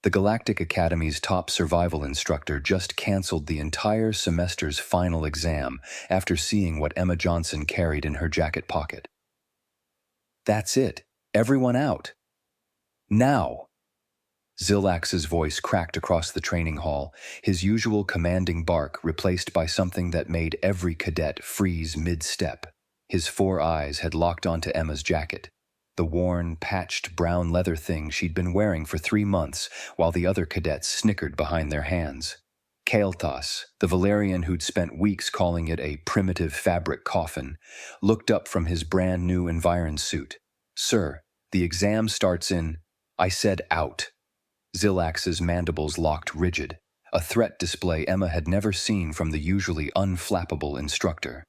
The Galactic Academy's top survival instructor just canceled the entire semester's final exam after seeing what Emma Johnson carried in her jacket pocket. "That's it. Everyone out. Now!" Zilax's voice cracked across the training hall, his usual commanding bark replaced by something that made every cadet freeze mid-step. His 4 eyes had locked onto Emma's jacket, the worn, patched brown leather thing she'd been wearing for 3 months, while the other cadets snickered behind their hands. Kael'thas, the Valerian who'd spent weeks calling it a primitive fabric coffin, looked up from his brand-new environ suit. "Sir, the exam starts in—" "I said out." Zilax's mandibles locked rigid, a threat display Emma had never seen from the usually unflappable instructor.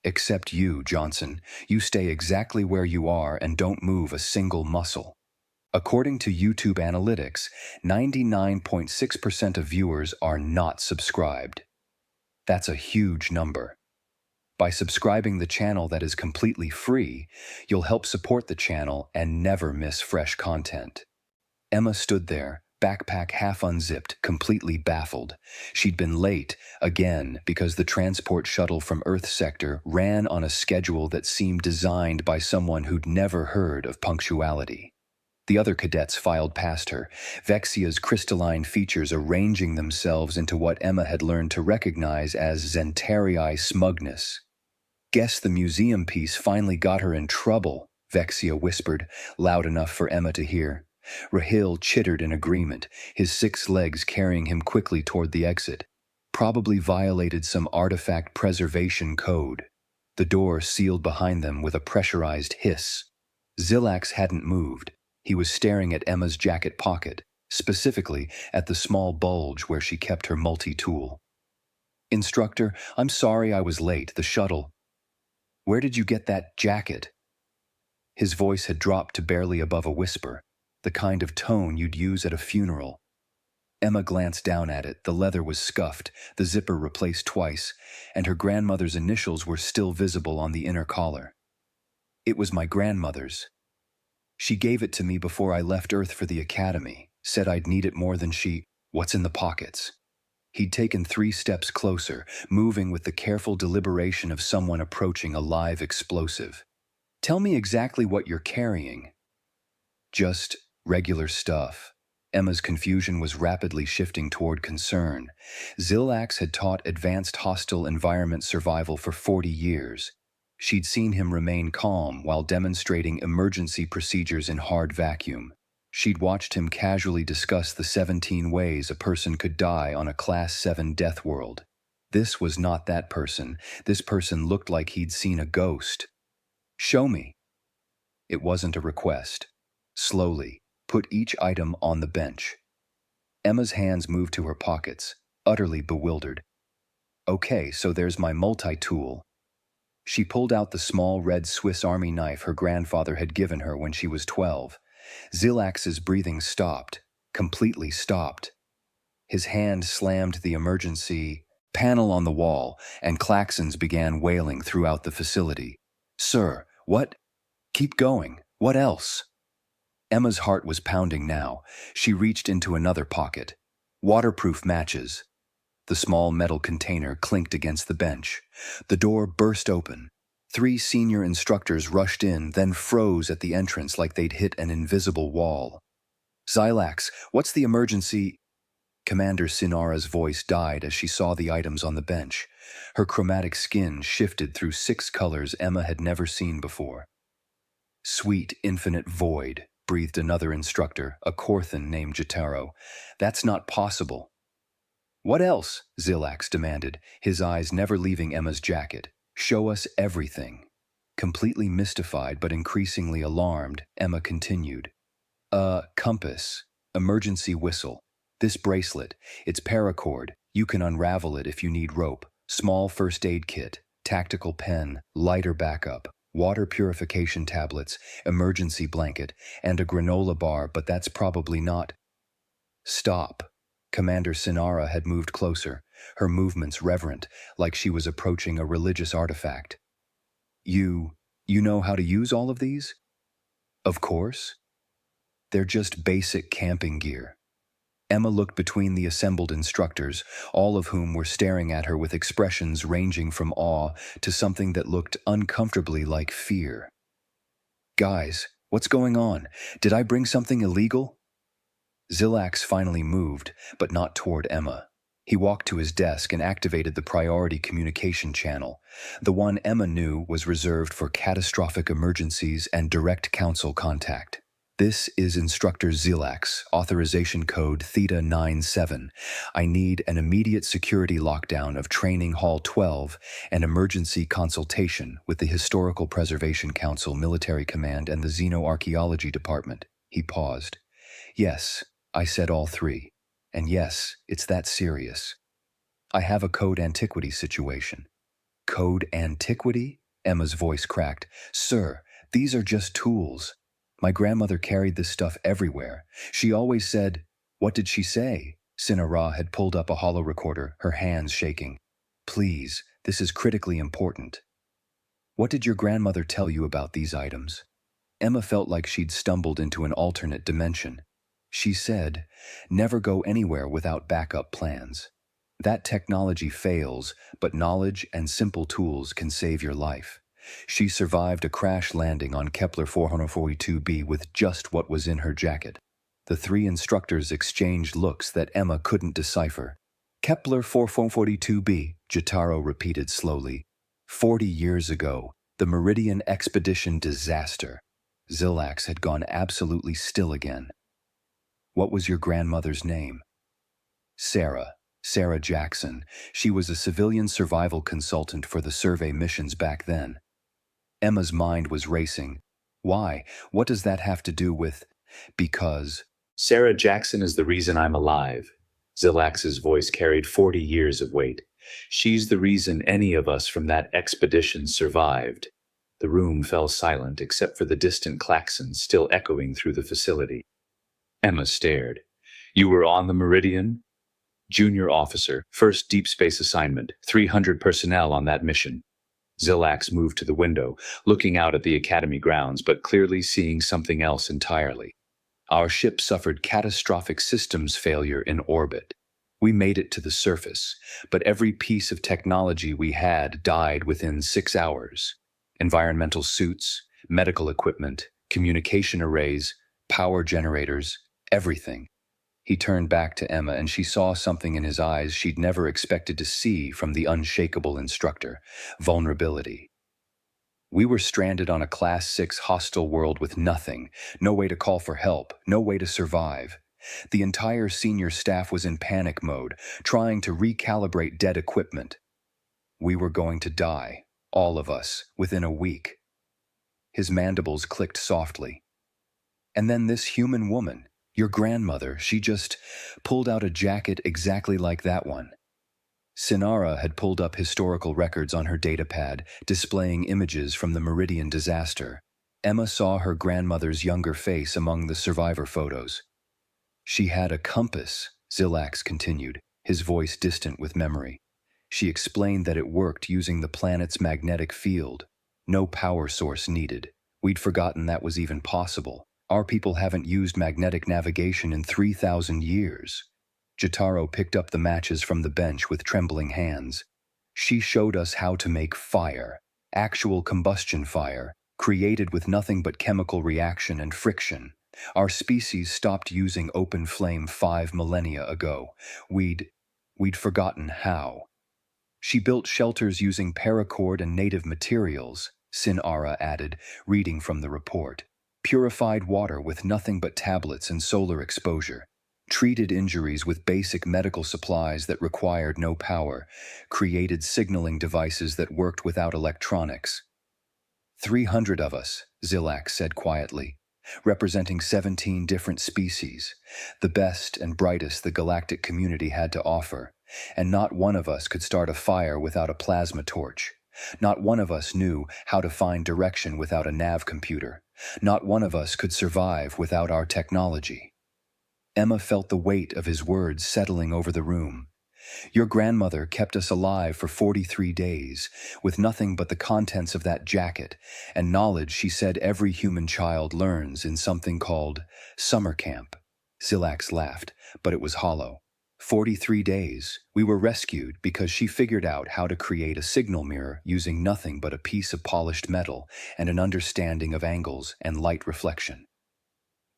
"Except you, Johnson. You stay exactly where you are and don't move a single muscle." According to YouTube analytics, 99.6% of viewers are not subscribed. That's a huge number. By subscribing the channel that is completely free, you'll help support the channel and never miss fresh content. Emma stood there, backpack half unzipped, completely baffled. She'd been late, again, because the transport shuttle from Earth Sector ran on a schedule that seemed designed by someone who'd never heard of punctuality. The other cadets filed past her, Vexia's crystalline features arranging themselves into what Emma had learned to recognize as Zentarii smugness. "Guess the museum piece finally got her in trouble," Vexia whispered, loud enough for Emma to hear. Rahil chittered in agreement, his 6 legs carrying him quickly toward the exit. Probably violated some artifact preservation code. The door sealed behind them with a pressurized hiss. Zilax hadn't moved. He was staring at Emma's jacket pocket, specifically at the small bulge where she kept her multi-tool. "Instructor, I'm sorry I was late. The shuttle—" "Where did you get that jacket?" His voice had dropped to barely above a whisper, the kind of tone you'd use at a funeral. Emma glanced down at it. The leather was scuffed, the zipper replaced twice, and her grandmother's initials were still visible on the inner collar. "It was my grandmother's. She gave it to me before I left Earth for the academy, said I'd need it more than she—" "What's in the pockets?" He'd taken 3 steps closer, moving with the careful deliberation of someone approaching a live explosive. "Tell me exactly what you're carrying." "Just regular stuff." Emma's confusion was rapidly shifting toward concern. Zilax had taught advanced hostile environment survival for 40 years. She'd seen him remain calm while demonstrating emergency procedures in hard vacuum. She'd watched him casually discuss the 17 ways a person could die on a Class 7 death world. This was not that person. This person looked like he'd seen a ghost. "Show me." It wasn't a request. Slowly, put each item on the bench. Emma's hands moved to her pockets, utterly bewildered. "Okay, so there's my multi-tool." She pulled out the small red Swiss Army knife her grandfather had given her when she was 12. Zilax's breathing stopped, completely stopped. His hand slammed the emergency panel on the wall, and klaxons began wailing throughout the facility. "Sir, what?" "Keep going. What else?" Emma's heart was pounding now. She reached into another pocket. Waterproof matches. The small metal container clinked against the bench. The door burst open. 3 senior instructors rushed in, then froze at the entrance like they'd hit an invisible wall. "Zilax, what's the emergency?" Commander Sinara's voice died as she saw the items on the bench. Her chromatic skin shifted through 6 colors Emma had never seen before. "Sweet infinite void," breathed another instructor, a Korthan named Jataro. "That's not possible." "What else?" Zilax demanded, his eyes never leaving Emma's jacket. "Show us everything." Completely mystified but increasingly alarmed, Emma continued. Compass. Emergency whistle. This bracelet. It's paracord. You can unravel it if you need rope. Small first aid kit. Tactical pen. Lighter backup. Water purification tablets. Emergency blanket. And a granola bar, but that's probably not— "Stop." Commander Sinara had moved closer, her movements reverent, like she was approaching a religious artifact. You know how to use all of these?" "Of course." "They're just basic camping gear." Emma looked between the assembled instructors, all of whom were staring at her with expressions ranging from awe to something that looked uncomfortably like fear. "Guys, what's going on? Did I bring something illegal?" Zilax finally moved, but not toward Emma. He walked to his desk and activated the priority communication channel. The one Emma knew was reserved for catastrophic emergencies and direct council contact. "This is Instructor Zilax, authorization code Theta-97. I need an immediate security lockdown of Training Hall 12 and emergency consultation with the Historical Preservation Council Military Command and the Xenoarchaeology Department." He paused. "Yes, I said all three. And yes, it's that serious. I have a code antiquity situation." "Code antiquity?" Emma's voice cracked. "Sir, these are just tools. My grandmother carried this stuff everywhere. She always said—" "What did she say?" Sinara had pulled up a holo recorder, her hands shaking. "Please, this is critically important. What did your grandmother tell you about these items?" Emma felt like she'd stumbled into an alternate dimension. "She said, never go anywhere without backup plans. That technology fails, but knowledge and simple tools can save your life. She survived a crash landing on Kepler 442b with just what was in her jacket." The three instructors exchanged looks that Emma couldn't decipher. "Kepler 442b, Jotaro repeated slowly. 40 years ago, the Meridian expedition disaster." Zilax had gone absolutely still again. "What was your grandmother's name?" Sarah Jackson. She was a civilian survival consultant for the survey missions back then." Emma's mind was racing. "Why? What does that have to do with—" "Because Sarah Jackson is the reason I'm alive." Zilax's voice carried 40 years of weight. "She's the reason any of us from that expedition survived." The room fell silent except for the distant klaxons still echoing through the facility. Emma stared. "You were on the Meridian?" "Junior officer, first deep space assignment, 300 personnel on that mission." Zilax moved to the window, looking out at the academy grounds, but clearly seeing something else entirely. "Our ship suffered catastrophic systems failure in orbit. We made it to the surface, but every piece of technology we had died within 6 hours. Environmental suits, medical equipment, communication arrays, power generators, everything." He turned back to Emma, and she saw something in his eyes she'd never expected to see from the unshakable instructor: vulnerability. "We were stranded on a Class 6 hostile world with nothing, no way to call for help, no way to survive. The entire senior staff was in panic mode, trying to recalibrate dead equipment. We were going to die, all of us, within a week." His mandibles clicked softly. "And then this human woman, your grandmother, she just pulled out a jacket exactly like that one." Sinara had pulled up historical records on her datapad, displaying images from the Meridian disaster. Emma saw her grandmother's younger face among the survivor photos. "She had a compass," Zilax continued, his voice distant with memory. "She explained that it worked using the planet's magnetic field. No power source needed. We'd forgotten that was even possible. Our people haven't used magnetic navigation in 3,000 years." Jotaro picked up the matches from the bench with trembling hands. "She showed us how to make fire, actual combustion fire, created with nothing but chemical reaction and friction. Our species stopped using open flame 5 millennia ago. We'd forgotten how. She built shelters using paracord and native materials," Sinara added, reading from the report. "Purified water with nothing but tablets and solar exposure. Treated injuries with basic medical supplies that required no power. Created signaling devices that worked without electronics." 300 of us," Zilax said quietly, "representing 17 different species, the best and brightest the galactic community had to offer, and not one of us could start a fire without a plasma torch. Not one of us knew how to find direction without a nav computer. Not one of us could survive without our technology." Emma felt the weight of his words settling over the room. "Your grandmother kept us alive for 43 days, with nothing but the contents of that jacket, and knowledge she said every human child learns in something called summer camp. Zilax laughed, but it was hollow. 43 days. We were rescued because she figured out how to create a signal mirror using nothing but a piece of polished metal and an understanding of angles and light reflection.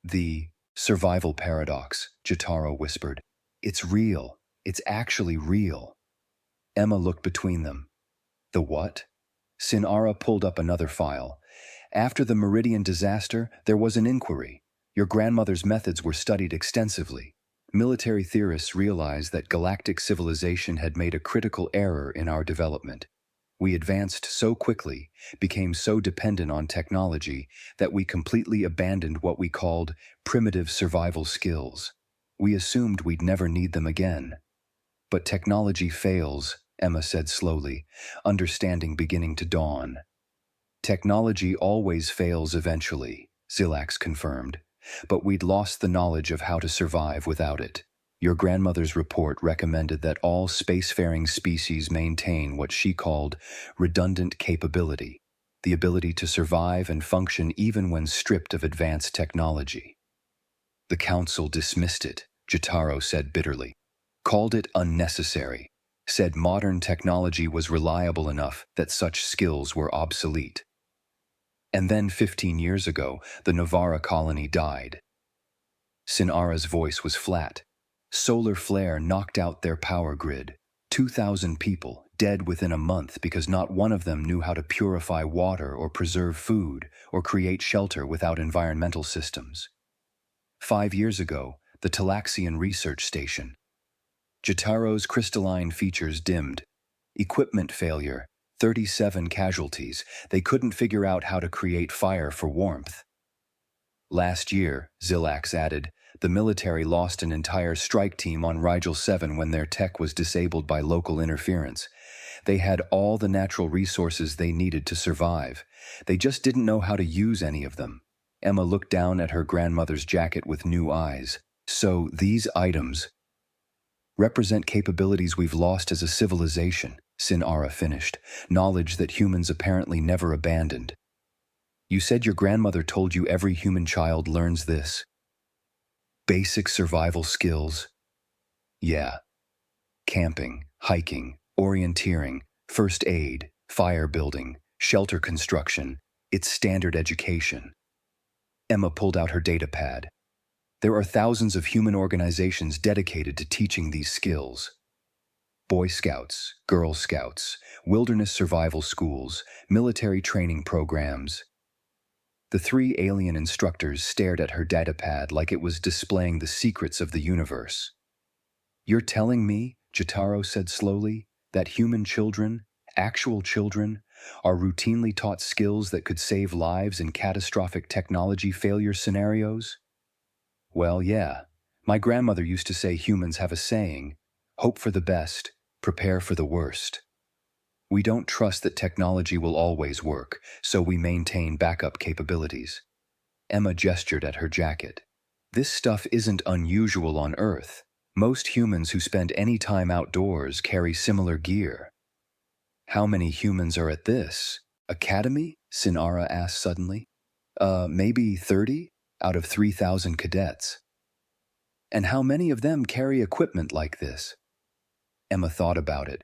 The survival paradox, Jotaro whispered. It's real. It's actually real. Emma looked between them. The what? Sinara pulled up another file. After the Meridian disaster, there was an inquiry. Your grandmother's methods were studied extensively. Military theorists realized that galactic civilization had made a critical error in our development. We advanced so quickly, became so dependent on technology, that we completely abandoned what we called primitive survival skills. We assumed we'd never need them again. But technology fails, Emma said slowly, understanding beginning to dawn. Technology always fails eventually, Zilax confirmed. But we'd lost the knowledge of how to survive without it. Your grandmother's report recommended that all spacefaring species maintain what she called redundant capability, the ability to survive and function even when stripped of advanced technology. The council dismissed it, Jotaro said bitterly. Called it unnecessary, said modern technology was reliable enough that such skills were obsolete. And then 15 years ago, the Novara colony died. Sinara's voice was flat. Solar flare knocked out their power grid. 2,000 people dead within a month because not one of them knew how to purify water or preserve food or create shelter without environmental systems. 5 years ago, the Talaxian research station. Jotaro's crystalline features dimmed. Equipment failure. 37 casualties. They couldn't figure out how to create fire for warmth. Last year, Zilax added, the military lost an entire strike team on Rigel 7 when their tech was disabled by local interference. They had all the natural resources they needed to survive. They just didn't know how to use any of them. Emma looked down at her grandmother's jacket with new eyes. So these items represent capabilities we've lost as a civilization, Sinara finished, knowledge that humans apparently never abandoned. You said your grandmother told you every human child learns this. Basic survival skills. Yeah. Camping, hiking, orienteering, first aid, fire building, shelter construction. It's standard education. Emma pulled out her data pad. There are thousands of human organizations dedicated to teaching these skills. Boy Scouts, Girl Scouts, wilderness survival schools, military training programs. The 3 alien instructors stared at her datapad like it was displaying the secrets of the universe. You're telling me, Jotaro said slowly, that human children, actual children, are routinely taught skills that could save lives in catastrophic technology failure scenarios? Well, yeah. My grandmother used to say humans have a saying, hope for the best, prepare for the worst. We don't trust that technology will always work, so we maintain backup capabilities. Emma gestured at her jacket. This stuff isn't unusual on Earth. Most humans who spend any time outdoors carry similar gear. How many humans are at this academy? Sinara asked suddenly. Maybe 30 out of 3,000 cadets. And how many of them carry equipment like this? Emma thought about it.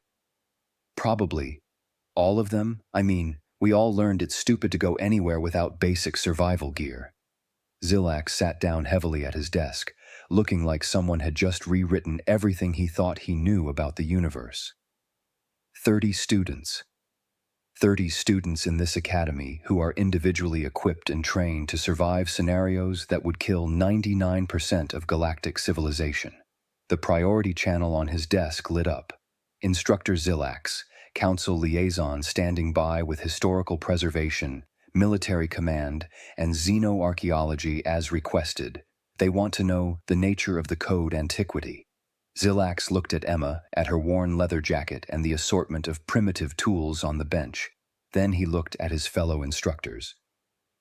Probably all of them. I mean, we all learned it's stupid to go anywhere without basic survival gear. Zilax sat down heavily at his desk, looking like someone had just rewritten everything he thought he knew about the universe. 30 students. 30 students in this academy who are individually equipped and trained to survive scenarios that would kill 99% of galactic civilization. The priority channel on his desk lit up. Instructor Zilax, council liaison standing by with historical preservation, military command, and xenoarchaeology as requested. They want to know the nature of the code antiquity. Zilax looked at Emma, at her worn leather jacket and the assortment of primitive tools on the bench. Then he looked at his fellow instructors.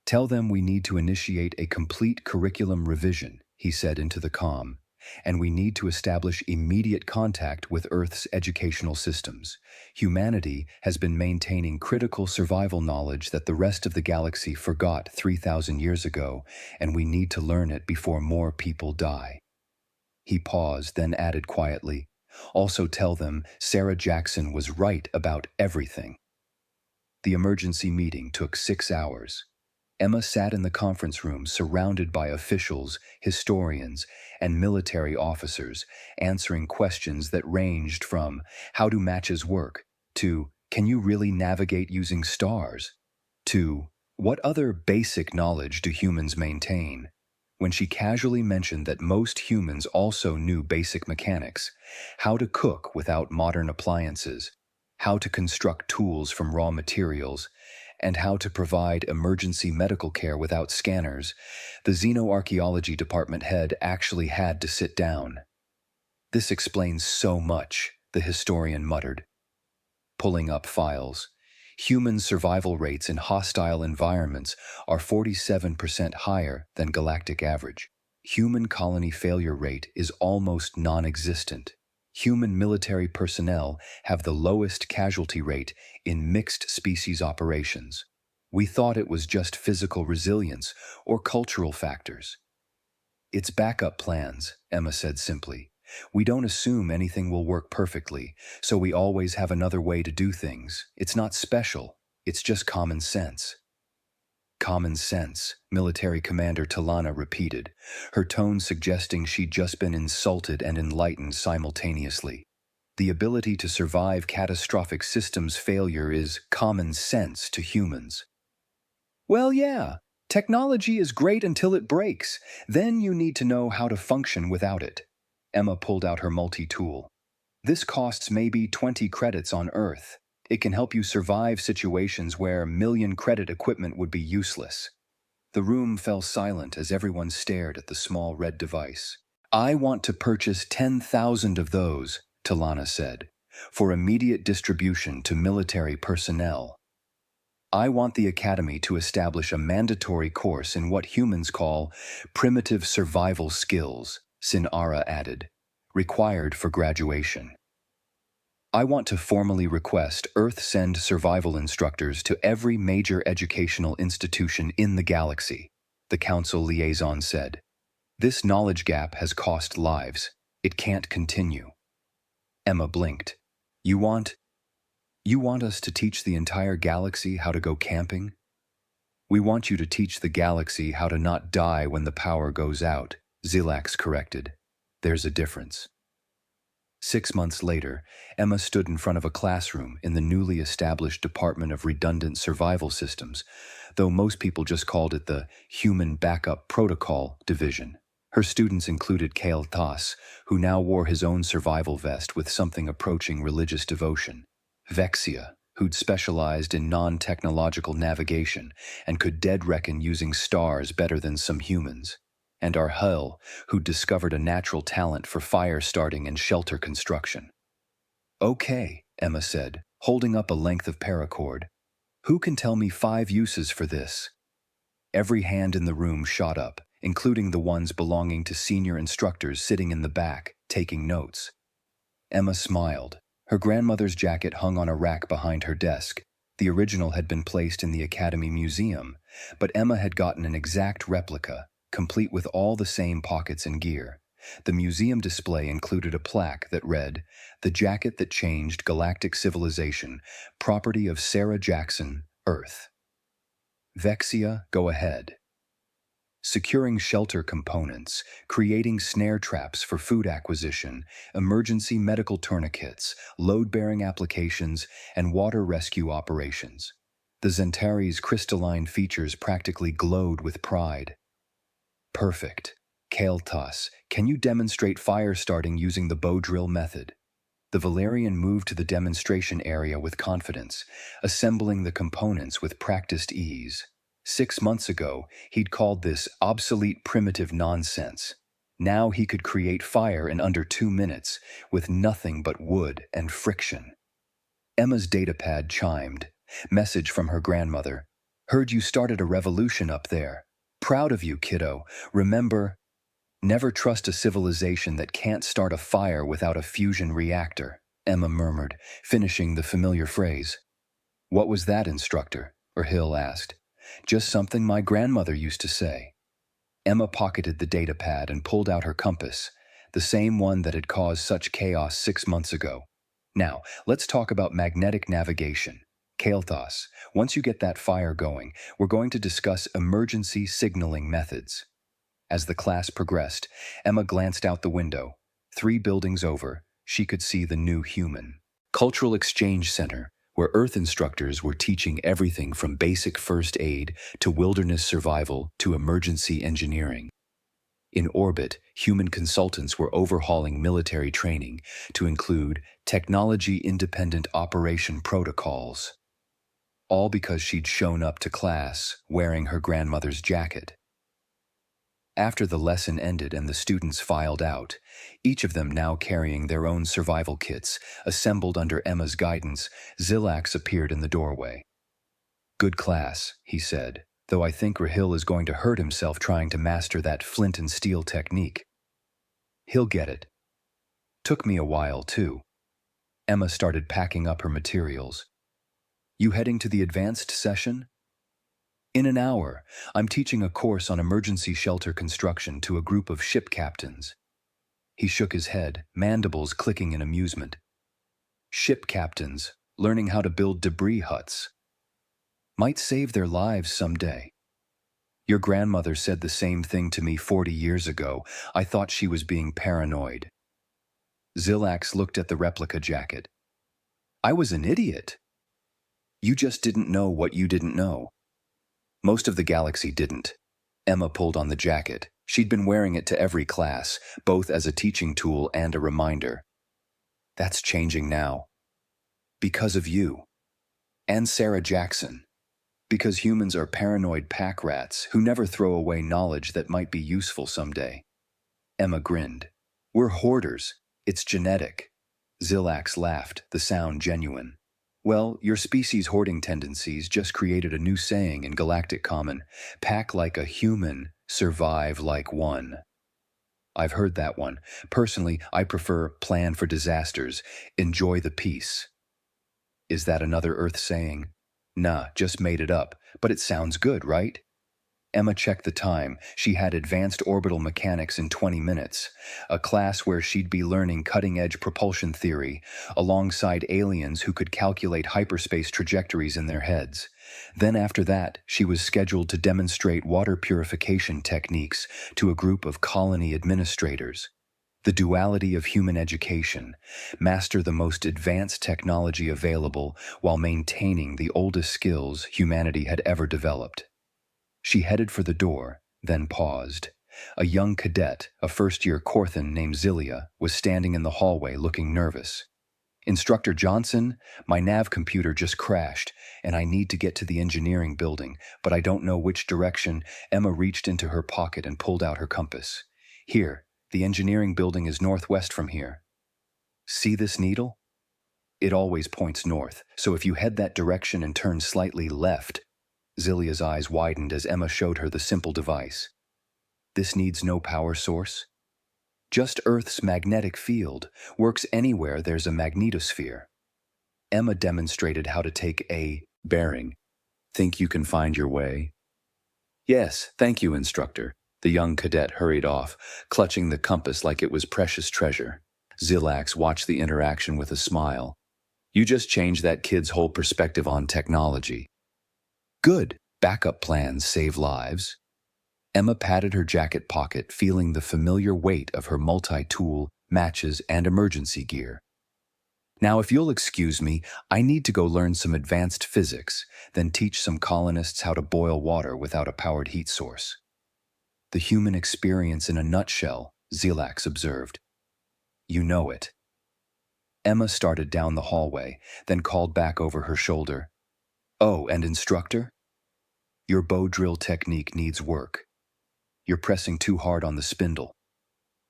Tell them we need to initiate a complete curriculum revision, he said into the comm, and we need to establish immediate contact with Earth's educational systems. Humanity has been maintaining critical survival knowledge that the rest of the galaxy forgot 3,000 years ago, and we need to learn it before more people die. He paused, then added quietly, "Also tell them Sarah Jackson was right about everything." The emergency meeting took 6 hours. Emma sat in the conference room surrounded by officials, historians, and military officers, answering questions that ranged from "How do matches work?" to "Can you really navigate using stars?" to "What other basic knowledge do humans maintain?" When she casually mentioned that most humans also knew basic mechanics, how to cook without modern appliances, how to construct tools from raw materials, and how to provide emergency medical care without scanners, the xenoarchaeology department head actually had to sit down. "This explains so much," the historian muttered, pulling up files. "Human survival rates in hostile environments are 47% higher than galactic average. Human colony failure rate is almost non-existent. Human military personnel have the lowest casualty rate in mixed species operations. We thought it was just physical resilience or cultural factors." "It's backup plans," Emma said simply. "We don't assume anything will work perfectly, so we always have another way to do things. It's not special, it's just common sense." "Common sense," Military Commander Talana repeated, her tone suggesting she'd just been insulted and enlightened simultaneously. "The ability to survive catastrophic systems failure is common sense to humans." "Well, yeah. Technology is great until it breaks. Then you need to know how to function without it." Emma pulled out her multi-tool. "This costs maybe 20 credits on Earth. It can help you survive situations where million-credit equipment would be useless." The room fell silent as everyone stared at the small red device. "I want to purchase 10,000 of those," Talana said, "for immediate distribution to military personnel. I want the Academy to establish a mandatory course in what humans call primitive survival skills," Sinara added, "required for graduation. I want to formally request Earth send survival instructors to every major educational institution in the galaxy," the Council liaison said. "This knowledge gap has cost lives. It can't continue." Emma blinked. You want us to teach the entire galaxy how to go camping?" "We want you to teach the galaxy how to not die when the power goes out," Zilax corrected. "There's a difference." 6 months later, Emma stood in front of a classroom in the newly established Department of Redundant Survival Systems, though most people just called it the Human Backup Protocol Division. Her students included Kale Tas, who now wore his own survival vest with something approaching religious devotion; Vexia, who'd specialized in non-technological navigation and could dead reckon using stars better than some humans; and Arhel, who'd discovered a natural talent for fire starting and shelter construction. "Okay," Emma said, holding up a length of paracord. "Who can tell me 5 uses for this?" Every hand in the room shot up, including the ones belonging to senior instructors sitting in the back, taking notes. Emma smiled. Her grandmother's jacket hung on a rack behind her desk. The original had been placed in the Academy Museum, but Emma had gotten an exact replica, complete with all the same pockets and gear. The museum display included a plaque that read, "The jacket that changed galactic civilization, property of Sarah Jackson, Earth." Vexia, go ahead. Securing shelter components, creating snare traps for food acquisition, emergency medical tourniquets, load-bearing applications, and water rescue operations. The Zentari's crystalline features practically glowed with pride. "Perfect. Kael'tas, can you demonstrate fire starting using the bow drill method?" The Valerian moved to the demonstration area with confidence, assembling the components with practiced ease. 6 months ago, he'd called this obsolete primitive nonsense. Now he could create fire in under 2 minutes, with nothing but wood and friction. Emma's datapad chimed. Message from her grandmother. "Heard you started a revolution up there. Proud of you, kiddo. Remember, never trust a civilization that can't start a fire without a fusion reactor," Emma murmured, finishing the familiar phrase. "What was that, Instructor?" Hill asked. "Just something my grandmother used to say." Emma pocketed the datapad and pulled out her compass. The the same one that had caused such chaos 6 months ago. Now, let's talk about magnetic navigation. Kael'thas, once you get that fire going, we're going to discuss emergency signaling methods. As the class progressed, Emma glanced out the window. 3 buildings over, she could see the new human Cultural Exchange Center, where Earth instructors were teaching everything from basic first aid to wilderness survival to emergency engineering. In orbit, human consultants were overhauling military training to include technology-independent operation protocols. All because she'd shown up to class wearing her grandmother's jacket. After the lesson ended and the students filed out, each of them now carrying their own survival kits, assembled under Emma's guidance, Zilax appeared in the doorway. "Good class," he said, "though I think Rahil is going to hurt himself trying to master that flint and steel technique." "He'll get it." "Took me a while, too." Emma started packing up her materials. "You heading to the advanced session?" "In an hour, I'm teaching a course on emergency shelter construction to a group of ship captains." He shook his head, mandibles clicking in amusement. "Ship captains, learning how to build debris huts. Might save their lives someday. Your grandmother said the same thing to me 40 years ago. I thought she was being paranoid." Zilax looked at the replica jacket. "I was an idiot." "You just didn't know what you didn't know." Most of the galaxy didn't. Emma pulled on the jacket. She'd been wearing it to every class, both as a teaching tool and a reminder. "That's changing now. Because of you. And Sarah Jackson. Because humans are paranoid pack rats who never throw away knowledge that might be useful someday." Emma grinned. "We're hoarders. It's genetic." Zilax laughed, the sound genuine. "Well, your species' hoarding tendencies just created a new saying in Galactic Common: pack like a human, survive like one. I've heard that one. Personally, I prefer plan for disasters, enjoy the peace." "Is that another Earth saying?" "Nah, just made it up, but it sounds good, right?" Emma checked the time. She had advanced orbital mechanics in 20 minutes, a class where she'd be learning cutting-edge propulsion theory, alongside aliens who could calculate hyperspace trajectories in their heads. Then after that, she was scheduled to demonstrate water purification techniques to a group of colony administrators. The duality of human education: master the most advanced technology available while maintaining the oldest skills humanity had ever developed. She headed for the door, then paused. A young cadet, a first-year Corthan named Zilia, was standing in the hallway looking nervous. "Instructor Johnson, my nav computer just crashed, and I need to get to the engineering building, but I don't know which direction." Emma reached into her pocket and pulled out her compass. "Here, the engineering building is northwest from here. See this needle? It always points north, so if you head that direction and turn slightly left." Zilia's eyes widened as Emma showed her the simple device. "This needs no power source. Just Earth's magnetic field, works anywhere there's a magnetosphere." Emma demonstrated how to take a bearing. "Think you can find your way?" "Yes, thank you, instructor." The young cadet hurried off, clutching the compass like it was precious treasure. Zilax watched the interaction with a smile. "You just changed that kid's whole perspective on technology." "Good. Backup plans save lives." Emma patted her jacket pocket, feeling the familiar weight of her multi-tool, matches, and emergency gear. "Now, if you'll excuse me, I need to go learn some advanced physics, then teach some colonists how to boil water without a powered heat source." "The human experience in a nutshell," Zilax observed. "You know it." Emma started down the hallway, then called back over her shoulder. "Oh, and instructor? Your bow drill technique needs work. You're pressing too hard on the spindle.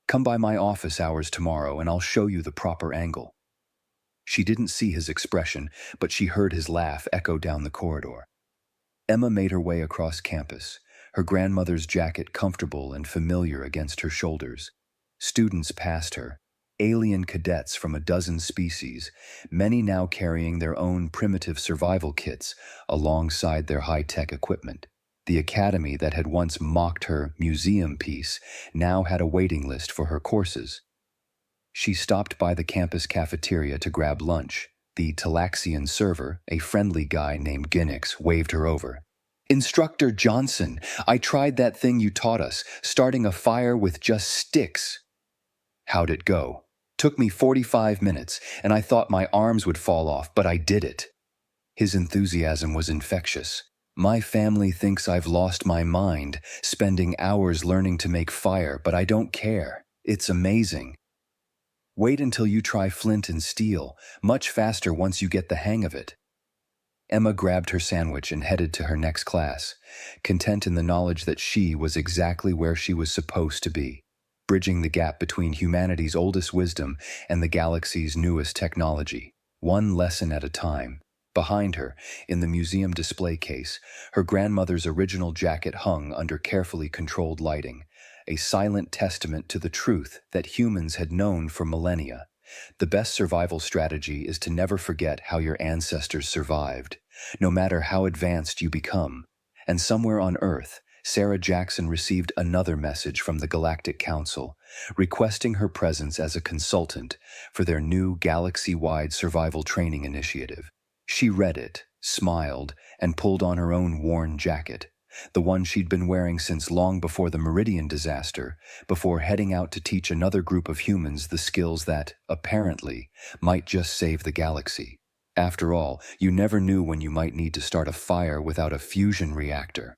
Come by my office hours tomorrow and I'll show you the proper angle." She didn't see his expression, but she heard his laugh echo down the corridor. Emma made her way across campus, her grandmother's jacket comfortable and familiar against her shoulders. Students passed her, alien cadets from a dozen species, many now carrying their own primitive survival kits alongside their high-tech equipment. The academy that had once mocked her museum piece now had a waiting list for her courses. She stopped by the campus cafeteria to grab lunch. The Talaxian server, a friendly guy named Ginnix, waved her over. "Instructor Johnson, I tried that thing you taught us, starting a fire with just sticks." "How'd it go?" "Took me 45 minutes, and I thought my arms would fall off, but I did it." His enthusiasm was infectious. "My family thinks I've lost my mind, spending hours learning to make fire, but I don't care. It's amazing. Wait until you try flint and steel, much faster once you get the hang of it." Emma grabbed her sandwich and headed to her next class, content in the knowledge that she was exactly where she was supposed to be, bridging the gap between humanity's oldest wisdom and the galaxy's newest technology, one lesson at a time. Behind her, in the museum display case, her grandmother's original jacket hung under carefully controlled lighting, a silent testament to the truth that humans had known for millennia. The best survival strategy is to never forget how your ancestors survived, no matter how advanced you become. And somewhere on Earth, Sarah Jackson received another message from the Galactic Council, requesting her presence as a consultant for their new galaxy-wide survival training initiative. She read it, smiled, and pulled on her own worn jacket, the one she'd been wearing since long before the Meridian disaster, before heading out to teach another group of humans the skills that, apparently, might just save the galaxy. After all, you never knew when you might need to start a fire without a fusion reactor.